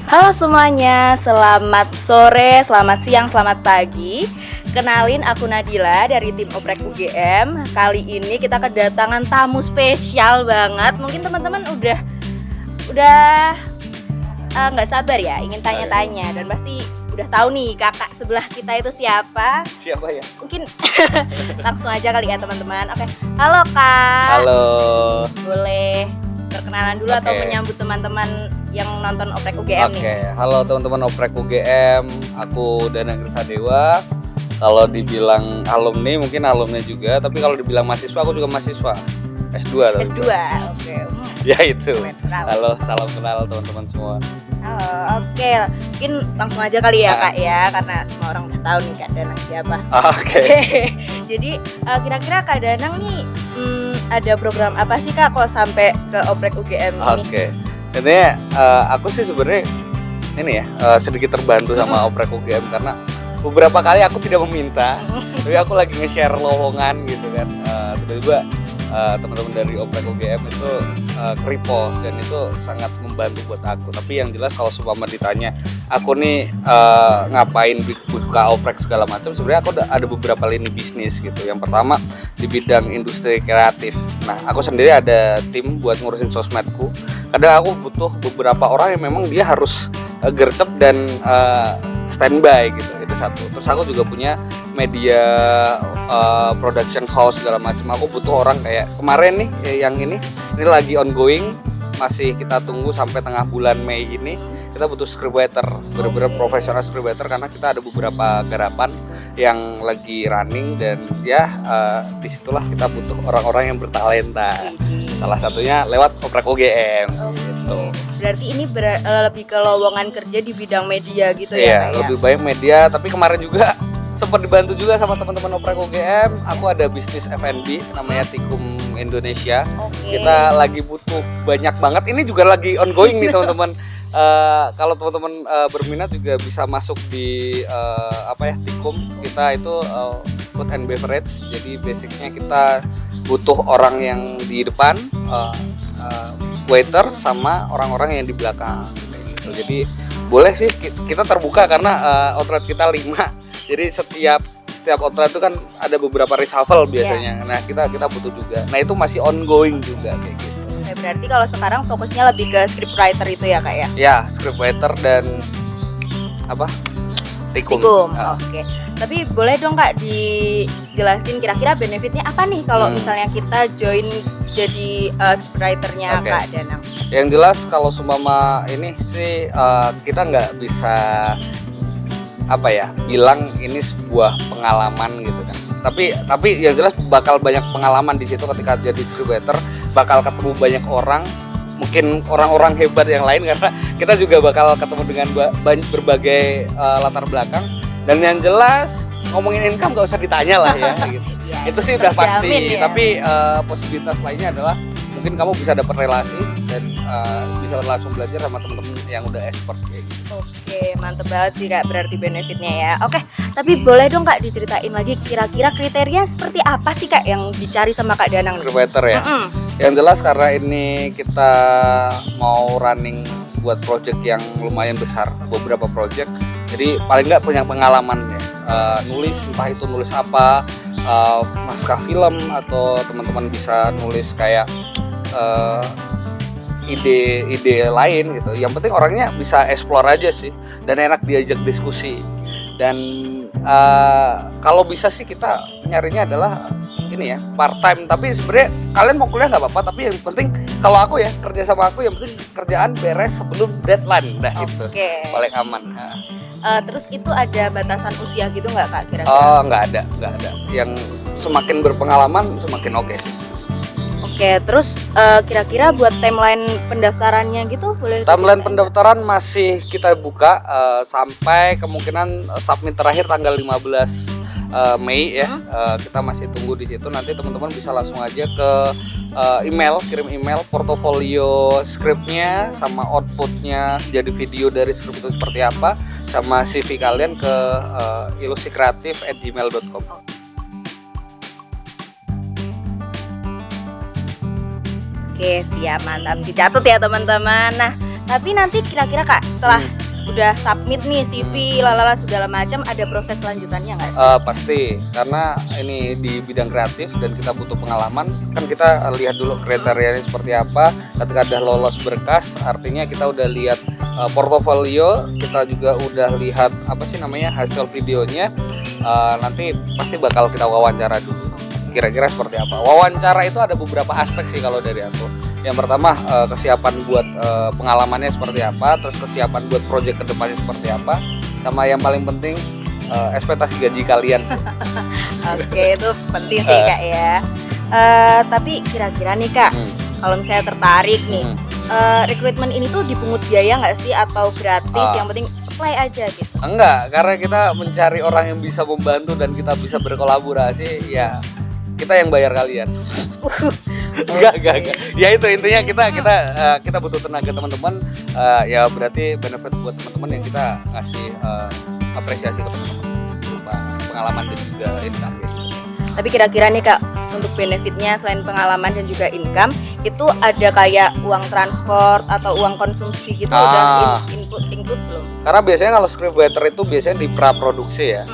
Halo semuanya, selamat sore, selamat siang, selamat pagi. Kenalin, aku Nadila dari tim Oprek UGM. Kali ini kita kedatangan tamu spesial banget. Mungkin teman-teman udah nggak sabar ya ingin tanya-tanya, dan pasti udah tahu nih kakak sebelah kita itu siapa. Siapa ya? Mungkin langsung aja kali ya teman-teman. Oke, halo kak. Halo. Boleh perkenalan dulu atau menyambut teman-teman yang nonton Oprek UGM nih? Halo teman-teman Oprek UGM, aku Danang Krisadewa. Kalau dibilang alumni, mungkin alumni juga, tapi kalau dibilang mahasiswa, aku juga mahasiswa S2. S2, oke. Ya itu. Keren sekali. Halo, salam kenal teman-teman semua. Halo, oke. Mungkin langsung aja kali ya kak ya, karena semua orang udah tahu nih Kak Danang siapa. Oke. Jadi kira-kira Kak Danang nih ada program apa sih kak kalau sampai ke Oprek UGM ini? Oke. Intinya aku sih sebenarnya ini ya sedikit terbantu sama Oprek UGM karena beberapa kali aku tidak meminta, tapi aku lagi nge-share lowongan gitu kan. Tiba-tiba teman-teman dari Oprek UGM itu repost dan itu sangat membantu buat aku. Tapi yang jelas kalau seumpama ditanya aku nih ngapain buka Oprek segala macam, sebenarnya aku ada beberapa lini bisnis gitu. Yang pertama di bidang industri kreatif. Nah, aku sendiri ada tim buat ngurusin sosmedku. Kadang aku butuh beberapa orang yang memang dia harus gercep dan standby gitu, itu satu. Terus aku juga punya media production house segala macam. Aku butuh orang kayak kemarin nih yang ini lagi ongoing, masih kita tunggu sampai tengah bulan Mei ini. Kita butuh scriptwriter, bener-bener profesional scriptwriter karena kita ada beberapa garapan yang lagi running dan ya disitulah kita butuh orang-orang yang bertalenta. Salah satunya lewat Oprek UGM. Gitu. Berarti ini lebih ke lowongan kerja di bidang media gitu ya? Iya, lebih banyak media, tapi kemarin juga sempat dibantu juga sama teman-teman Oprek UGM. Aku ada bisnis F&B namanya Tikum Indonesia. Kita lagi butuh banyak banget. Ini juga lagi ongoing nih teman-teman. Kalau teman-teman berminat juga bisa masuk di Tikum. Kita itu food and beverage. Jadi basicnya kita butuh orang yang di depan, waiter sama orang-orang yang di belakang gitu. Jadi boleh sih kita terbuka karena outlet kita 5. Jadi setiap outlet itu kan ada beberapa reshuffle biasanya. Nah, kita butuh juga. Nah, itu masih ongoing juga kayak gitu. Oke, berarti kalau sekarang fokusnya lebih ke scriptwriter itu ya kak ya? Ya, scriptwriter dan Tikum. Oke. Tapi boleh dong kak dijelasin kira-kira benefitnya apa nih kalau misalnya kita join jadi scriptwriternya Kak Danang? Yang jelas kalau seumpama ini sih kita nggak bisa bilang ini sebuah pengalaman gitu kan. Tapi yang jelas bakal banyak pengalaman di situ ketika jadi scriptwriter, bakal ketemu banyak orang, mungkin orang-orang hebat yang lain karena kita juga bakal ketemu dengan berbagai latar belakang. Dan yang jelas ngomongin income gak usah ditanya lah ya gitu. Ya, itu sih udah pasti ya. Tapi posibilitas lainnya adalah mungkin kamu bisa dapat relasi dan bisa langsung belajar sama temen-temen yang udah expert kayak gitu. Oke, mantep banget sih kak berarti benefitnya ya. Oke, tapi boleh dong kak diceritain lagi kira-kira kriteria seperti apa sih kak yang dicari sama Kak Danang? Scriptwriter ya. Yang jelas karena ini kita mau running buat project yang lumayan besar, beberapa project. Jadi paling nggak punya pengalaman ya, nulis entah itu nulis apa, naskah film atau teman-teman bisa nulis kayak ide-ide lain gitu. Yang penting orangnya bisa explore aja sih dan enak diajak diskusi. Dan kalau bisa sih kita nyarinya adalah ini ya part time. Tapi sebenarnya kalian mau kuliah nggak apa-apa. Tapi yang penting kalau aku ya kerja sama aku yang penting kerjaan beres sebelum deadline. Nah itu paling aman. Terus itu ada batasan usia gitu nggak kak kira-kira? Oh nggak ada. Yang semakin berpengalaman semakin oke sih. Oke, terus kira-kira buat timeline pendaftarannya gitu boleh? Timeline pendaftaran masih kita buka sampai kemungkinan submit terakhir tanggal 15 Mei ya. Kita masih tunggu di situ. Nanti teman-teman bisa langsung aja ke kirim email portofolio skripnya sama outputnya jadi video dari skrip itu seperti apa sama CV kalian ke ilusikreatif@gmail.com. Oke, siap, mantap. Dicatat ya teman-teman. Nah, Tapi nanti kira-kira Kak, setelah udah submit nih CV, lalala segala macam, ada proses selanjutannya nggak sih? Pasti, karena ini di bidang kreatif dan kita butuh pengalaman, kan kita lihat dulu kriterianya seperti apa. Ketika udah lolos berkas, artinya kita udah lihat portofolio, kita juga udah lihat hasil videonya. Nanti pasti bakal kita wawancara dulu. Kira-kira seperti apa? Wawancara itu ada beberapa aspek sih kalau dari aku. Yang pertama kesiapan buat pengalamannya seperti apa, terus kesiapan buat proyek kedepannya seperti apa, sama yang paling penting ekspektasi gaji kalian. Oke, itu penting sih Kak ya. Tapi kira-kira nih Kak, kalau misalnya tertarik nih, rekrutmen ini tuh dipungut biaya nggak sih atau gratis? Yang penting apply aja gitu. Enggak, karena kita mencari orang yang bisa membantu dan kita bisa berkolaborasi, ya kita yang bayar kalian. Enggak. Ya itu intinya kita butuh tenaga teman-teman. Ya berarti benefit buat teman-teman yang kita ngasih apresiasi ke teman-teman berupa pengalaman dan juga income gitu. Tapi kira-kira nih Kak, untuk benefitnya selain pengalaman dan juga income, itu ada kayak uang transport atau uang konsumsi gitu udah include belum? Karena biasanya kalau scriptwriter itu biasanya di praproduksi ya.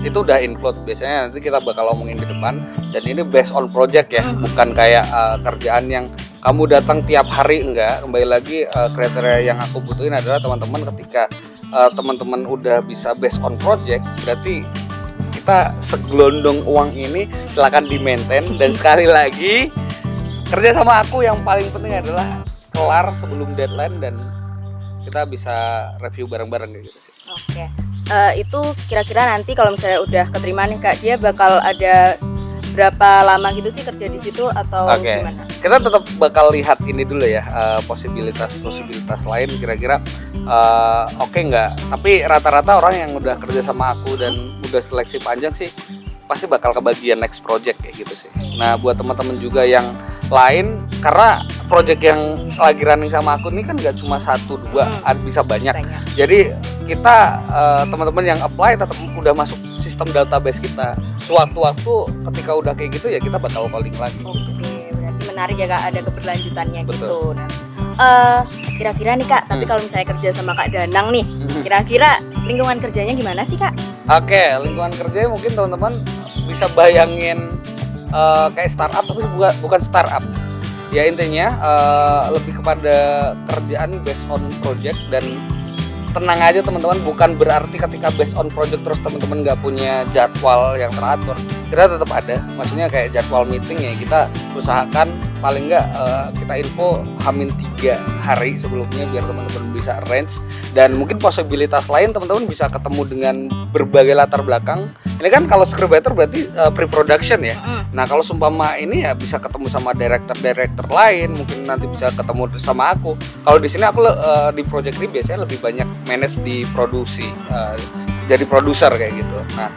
Itu udah include, biasanya nanti kita bakal omongin di depan, dan ini based on project ya, bukan kayak kerjaan yang kamu datang tiap hari, enggak. Kembali lagi kriteria yang aku butuhin adalah teman-teman ketika teman-teman udah bisa based on project, berarti kita segelondong uang ini silakan di maintain. Dan sekali lagi kerja sama aku yang paling penting adalah kelar sebelum deadline dan kita bisa review bareng-bareng kayak gitu sih. Oke. Itu kira-kira nanti kalau misalnya udah keterima nih Kak, dia bakal ada berapa lama gitu sih kerja di situ atau gimana? Kita tetap bakal lihat ini dulu ya, posibilitas lain kira-kira oke nggak. Tapi rata-rata orang yang udah kerja sama aku dan udah seleksi panjang sih pasti bakal kebagian next project kayak gitu sih. Nah buat teman-teman juga yang lain, karena project yang lagi running sama aku ini kan nggak cuma 1-2, bisa banyak. Jadi kita teman-teman yang apply tetap udah masuk sistem database kita. Suatu waktu ketika udah kayak gitu ya kita bakal calling lagi. Oke, berarti menarik ya Kak, ada keberlanjutannya. Betul. Gitu. Nah, kira-kira nih Kak, tapi kalau misalnya kerja sama Kak Danang nih, kira-kira lingkungan kerjanya gimana sih Kak? Oke, lingkungan kerjanya mungkin teman-teman bisa bayangin kayak startup, tapi bukan startup. Ya intinya lebih kepada kerjaan based on project. Dan tenang aja teman-teman, bukan berarti ketika based on project terus teman-teman nggak punya jadwal yang teratur. Kita tetap ada, maksudnya kayak jadwal meeting ya kita usahakan paling nggak kita info H-3 hari sebelumnya biar teman-teman bisa arrange. Dan mungkin posibilitas lain teman-teman bisa ketemu dengan berbagai latar belakang. Ini kan kalau scriptwriter berarti pre-production ya. Nah kalau sumpama ini ya bisa ketemu sama director lain, mungkin nanti bisa ketemu sama aku. Kalau di sini aku di project ini biasanya lebih banyak manage di produksi, jadi produser kayak gitu. Nah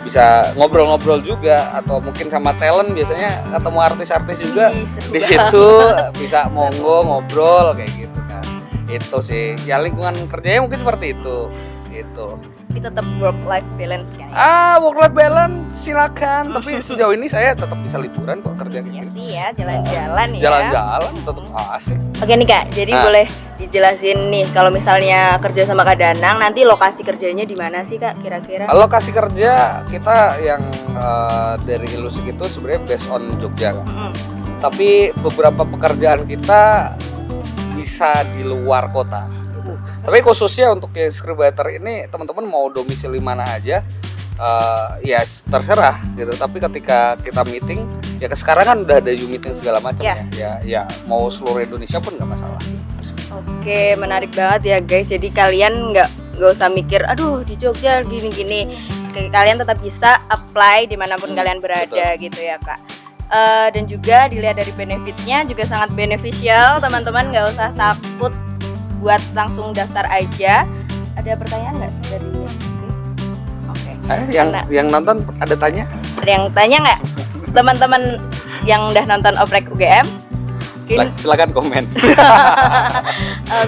bisa ngobrol-ngobrol juga, atau mungkin sama talent biasanya ketemu artis-artis juga di situ, bisa monggo ngobrol kayak gitu kan. Itu sih ya lingkungan kerjanya mungkin seperti itu gitu. Tapi tetap work life balance ya. Work life balance silakan, tapi sejauh ini saya tetap bisa liburan kok kerja gitu. Iya sih ya, jalan-jalan ya. Jalan-jalan tetap asik. Oke nih Kak, jadi boleh dijelasin nih kalau misalnya kerja sama Kak Danang, nanti lokasi kerjanya di mana sih Kak kira-kira? Lokasi kerja kita yang dari Ilusik itu sebenarnya based on Jogja kan. Tapi beberapa pekerjaan kita bisa di luar kota. Tapi khususnya untuk yang scriptwriter ini teman-teman mau domisili mana aja ya terserah gitu. Tapi ketika kita meeting ya sekarang kan udah ada Zoom meeting segala macam ya mau seluruh Indonesia pun nggak masalah. Oke, menarik banget ya guys. Jadi kalian nggak usah mikir aduh di Jogja gini-gini. Kalian tetap bisa apply dimanapun kalian berada. Betul. Gitu ya Kak. Dan juga dilihat dari benefitnya juga sangat beneficial, teman-teman nggak usah takut buat langsung daftar aja. Ada pertanyaan nggak dari Oke. Yang nonton ada tanya? Ada yang tanya nggak? Teman-teman yang udah nonton Oprek UGM? Silakan komen.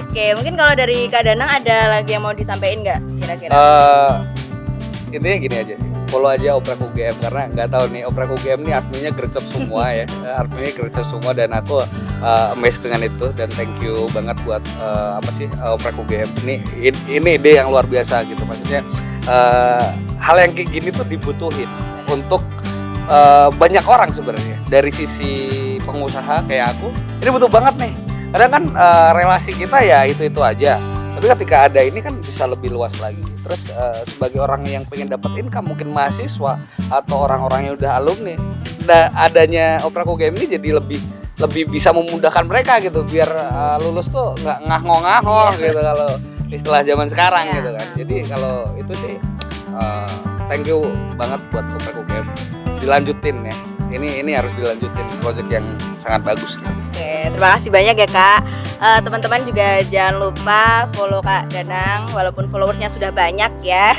Oke, mungkin kalau dari Kak Danang ada lagi yang mau disampaikan nggak kira-kira? Intinya gini aja sih. follow aja Oprek UGM karena nggak tahu nih Oprek UGM nih adminnya gercep semua ya. Adminnya gercep semua dan aku amazed dengan itu dan thank you banget buat Oprek UGM ini ide yang luar biasa gitu. Maksudnya hal yang kayak gini tuh dibutuhin untuk banyak orang sebenarnya. Dari sisi pengusaha kayak aku ini butuh banget nih. Kadang kan relasi kita ya itu aja. Tapi ketika ada ini kan bisa lebih luas lagi. Terus sebagai orang yang pengen dapat income, mungkin mahasiswa atau orang-orang yang udah alumni, adanya Oprek UGM ini jadi lebih bisa memudahkan mereka gitu, biar lulus tuh nggak ngaho-ngaho gitu kalau istilah zaman sekarang gitu kan. Jadi kalau itu sih thank you banget buat Oprek UGM. Dilanjutin ya. Ini harus dilanjutin, project yang sangat bagus kan. Oke, terima kasih banyak ya Kak. Teman-teman juga jangan lupa follow Kak Danang walaupun followersnya sudah banyak ya.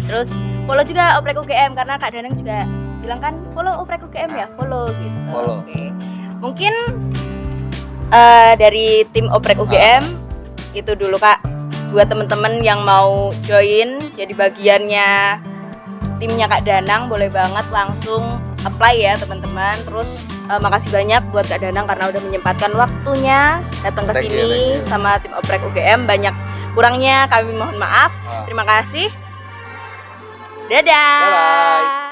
Terus follow juga Oprek UGM karena Kak Danang juga bilang kan follow Oprek UGM ya, follow gitu. Follow. Oke. Mungkin dari tim Oprek UGM itu dulu Kak. Buat teman-teman yang mau join jadi bagiannya timnya Kak Danang boleh banget langsung apply ya teman-teman. Terus makasih banyak buat Kak Danang karena udah menyempatkan waktunya datang ke sini sama tim Oprek UGM. Banyak kurangnya kami mohon maaf. Terima kasih. Dadah. Bye-bye.